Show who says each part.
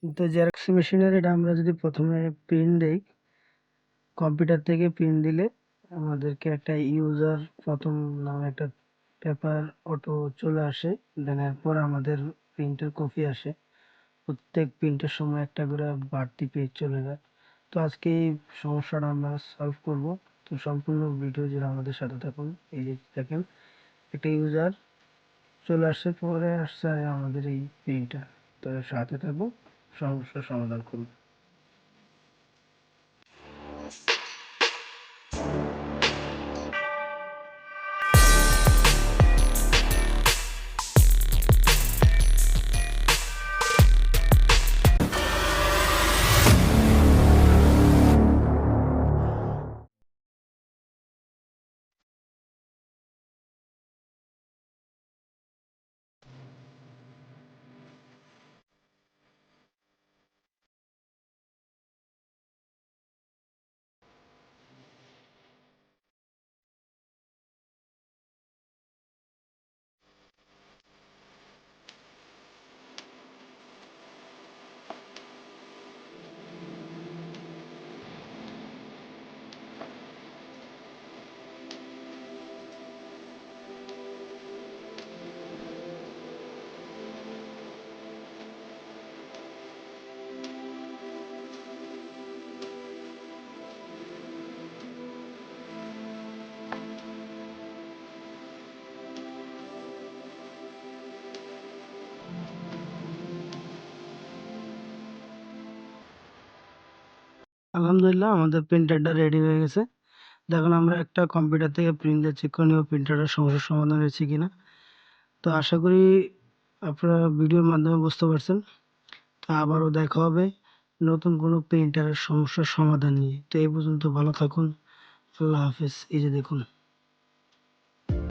Speaker 1: তো জেরক্স মেশিনের এটা আমরা যদি প্রথমে প্রিন্ট দেই, কম্পিউটার থেকে প্রিন্ট দিলে আমাদেরকে একটা ইউজার প্রথম নামে একটা পেপার অটো চলে আসে। দেন এরপর আমাদের প্রিন্টের কপি আসে। প্রত্যেক প্রিন্টের সময় একটা করে বাড়তি পেজ চলে যায়। তো আজকে এই সমস্যাটা আমরা সলভ করব। তো সম্পূর্ণ ভিডিও জুড়ে আমাদের সাথে থাকুন। এই যে দেখেন, একটা ইউজার চলে আসছে, পরে আসছে আমাদের এই প্রিন্টার। তো সাথে থাকবো, সমস্যার সমাধান করব। আলহামদুলিল্লাহ, আমাদের প্রিন্টারটা রেডি হয়ে গেছে। দেখুন, আমরা একটা কম্পিউটার থেকে প্রিন্ট দিয়ে চেক করে নেব প্রিন্টারের সমস্যার সমাধান হয়েছে কিনা। তো আশা করি আপনারা ভিডিওর মাধ্যমে বুঝতে পারছেন। তো আবারও দেখা হবে নতুন কোনো প্রিন্টারের সমস্যার সমাধান নিয়ে। তো এই পর্যন্ত ভালো থাকুন। আল্লাহ হাফেজ। এই যে দেখুন।